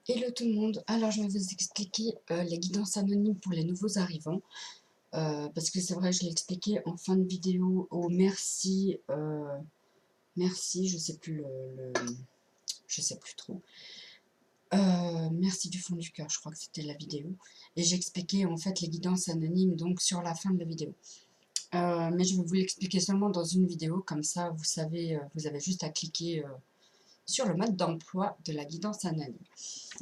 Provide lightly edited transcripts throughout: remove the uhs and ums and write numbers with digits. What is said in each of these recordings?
Hello tout le monde, alors je vais vous expliquer les guidances anonymes pour les nouveaux arrivants, parce que c'est vrai, je l'ai expliqué en fin de vidéo au merci, merci, je sais plus je sais plus trop, merci du fond du cœur, je crois que c'était la vidéo, et j'ai expliqué en fait les guidances anonymes donc sur la fin de la vidéo. Mais je vais vous l'expliquer seulement dans une vidéo, comme ça vous savez, vous avez juste à cliquer sur le mode d'emploi de la guidance anonyme.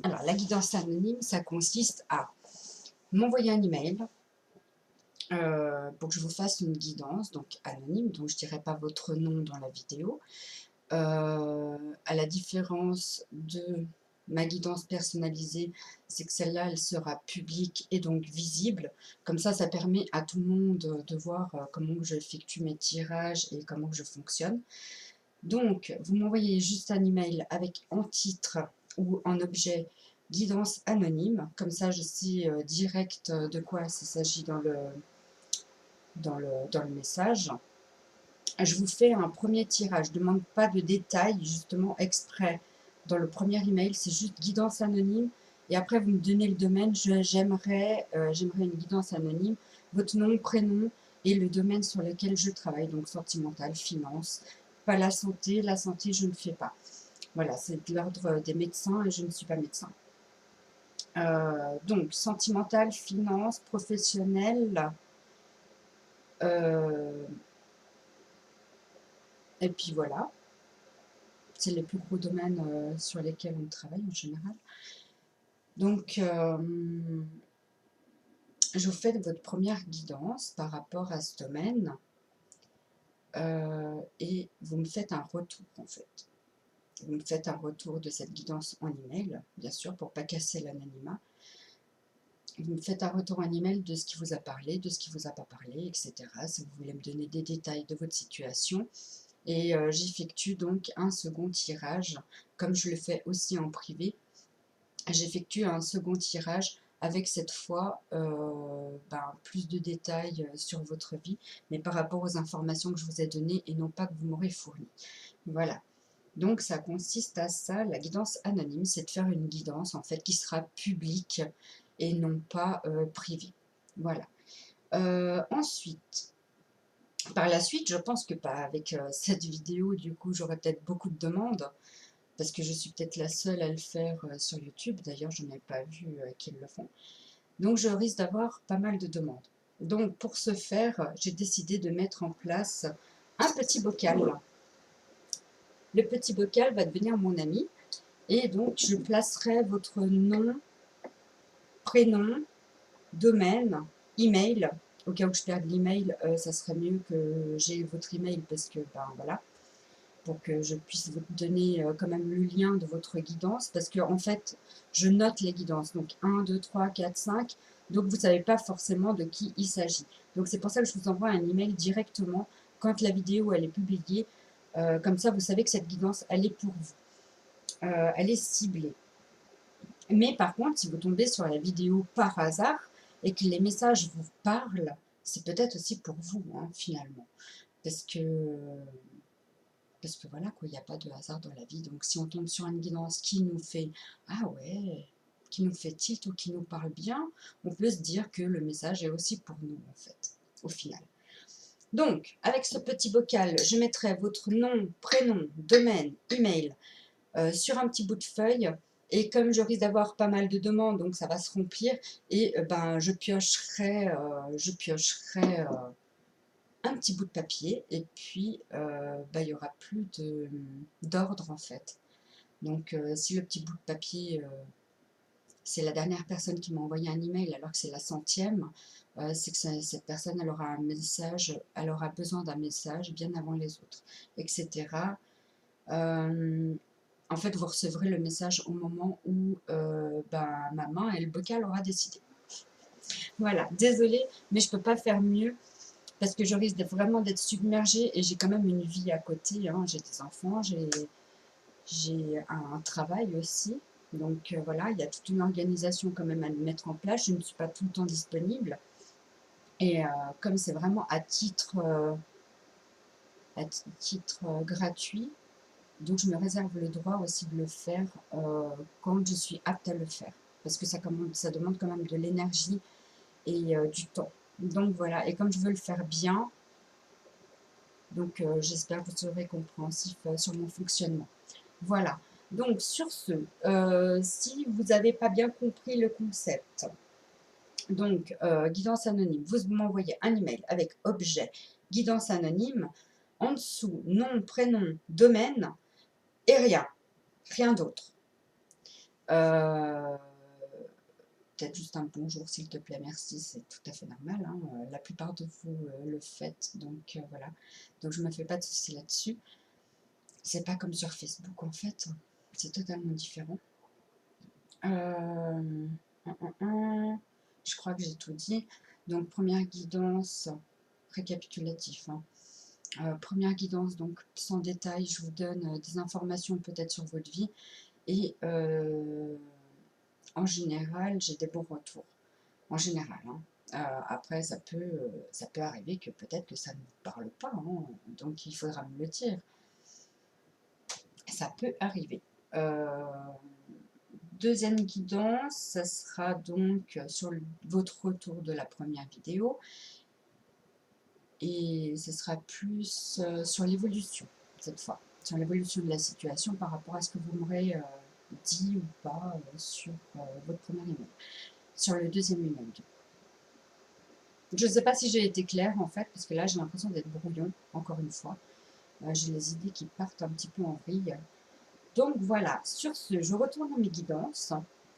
Alors, la guidance anonyme, ça consiste à m'envoyer un email pour que je vous fasse une guidance, donc anonyme, donc je ne dirai pas votre nom dans la vidéo. À la différence de ma guidance personnalisée, c'est que celle-là, elle sera publique et donc visible. Comme ça permet à tout le monde de voir comment j'effectue mes tirages et comment je fonctionne. Donc, vous m'envoyez juste un email avec en titre ou en objet guidance anonyme. Comme ça, je sais direct de quoi il s'agit dans le message. Je vous fais un premier tirage. Je ne demande pas de détails, justement, exprès. Dans le premier email, c'est juste guidance anonyme. Et après, vous me donnez le domaine. J'aimerais une guidance anonyme. Votre nom, prénom et le domaine sur lequel je travaille. Donc, sentimental, finance. Pas la santé. La santé, je ne fais pas. Voilà, c'est de l'ordre des médecins et je ne suis pas médecin. Donc, sentimental, finance, professionnel. Euh, et puis voilà. C'est les plus gros domaines sur lesquels on travaille en général. Donc, je vous fais votre première guidance par rapport à ce domaine et vous me faites un retour en fait. Vous me faites un retour de cette guidance en email, bien sûr, pour ne pas casser l'anonymat. Vous me faites un retour en email de ce qui vous a parlé, de ce qui vous a pas parlé, etc. Si vous voulez me donner des détails de votre situation. Et j'effectue donc un second tirage, comme je le fais aussi en privé. J'effectue un second tirage avec cette fois plus de détails sur votre vie, mais par rapport aux informations que je vous ai données et non pas que vous m'aurez fournies. Voilà. Donc ça consiste à ça, la guidance anonyme, c'est de faire une guidance en fait qui sera publique et non pas privée. Voilà. Ensuite, par la suite, je pense que avec cette vidéo, du coup, j'aurai peut-être beaucoup de demandes parce que je suis peut-être la seule à le faire sur YouTube. D'ailleurs, je n'ai pas vu qu'ils le font. Donc, je risque d'avoir pas mal de demandes. Donc, pour ce faire, j'ai décidé de mettre en place un petit bocal. Le petit bocal va devenir mon ami. Et donc, je placerai votre nom, prénom, domaine, email. Au cas où je perde l'email, ça serait mieux que j'ai votre email parce que, ben voilà, pour que je puisse vous donner quand même le lien de votre guidance, parce que en fait, je note les guidances, donc 1, 2, 3, 4, 5, donc vous ne savez pas forcément de qui il s'agit. Donc c'est pour ça que je vous envoie un email directement quand la vidéo elle est publiée, comme ça vous savez que cette guidance elle est pour vous, elle est ciblée. Mais par contre, si vous tombez sur la vidéo par hasard et que les messages vous parlent, c'est peut-être aussi pour vous, hein, finalement. Parce que voilà, quoi, il n'y a pas de hasard dans la vie. Donc si on tombe sur une guidance qui nous fait ah ouais, qui nous fait tilt ou qui nous parle bien, on peut se dire que le message est aussi pour nous en fait, au final. Donc, avec ce petit bocal, je mettrai votre nom, prénom, domaine, email sur un petit bout de feuille. Et comme je risque d'avoir pas mal de demandes, donc ça va se remplir, et je piocherai, un petit bout de papier et puis il y aura plus d'ordre en fait. Donc si le petit bout de papier, c'est la dernière personne qui m'a envoyé un email alors que c'est la centième, c'est que cette personne elle aura un message, elle aura besoin d'un message bien avant les autres, etc. En fait, vous recevrez le message au moment où ma main et le bocal aura décidé. Voilà, désolée, mais je ne peux pas faire mieux parce que je risque vraiment d'être submergée et j'ai quand même une vie à côté, hein. J'ai des enfants, j'ai un travail aussi. Donc voilà, il y a toute une organisation quand même à mettre en place. Je ne suis pas tout le temps disponible. Et comme c'est vraiment à titre gratuit, Donc je me réserve le droit aussi de le faire quand je suis apte à le faire. Parce que ça demande quand même de l'énergie et du temps. Donc voilà, et comme je veux le faire bien, donc j'espère que vous serez compréhensif sur mon fonctionnement. Voilà, donc sur ce, si vous n'avez pas bien compris le concept, donc guidance anonyme, vous m'envoyez un email avec objet guidance anonyme, en dessous nom, prénom, domaine et rien d'autre. Peut-être juste un bonjour s'il te plaît, merci, c'est tout à fait normal, hein. La plupart de vous le faites, donc voilà. Donc je ne me fais pas de soucis là-dessus. C'est pas comme sur Facebook en fait, c'est totalement différent. Je crois que j'ai tout dit. Donc première guidance, récapitulatif, hein. Première guidance, donc sans détail, je vous donne des informations peut-être sur votre vie et en général, j'ai des bons retours. En général, hein. Après, ça peut arriver que peut-être que ça ne vous parle pas, hein, donc il faudra me le dire. Ça peut arriver. Deuxième guidance, ça sera donc sur votre retour de la première vidéo. Et ce sera plus sur l'évolution, cette fois. Sur l'évolution de la situation par rapport à ce que vous m'aurez dit ou pas sur votre premier email. Sur le deuxième email. Je ne sais pas si j'ai été claire en fait, parce que là j'ai l'impression d'être brouillon, encore une fois. J'ai les idées qui partent un petit peu en vrille. Donc voilà, sur ce, je retourne à mes guidances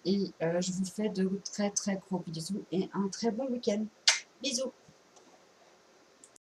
et je vous fais de très très gros bisous et un très bon week-end. Bisous!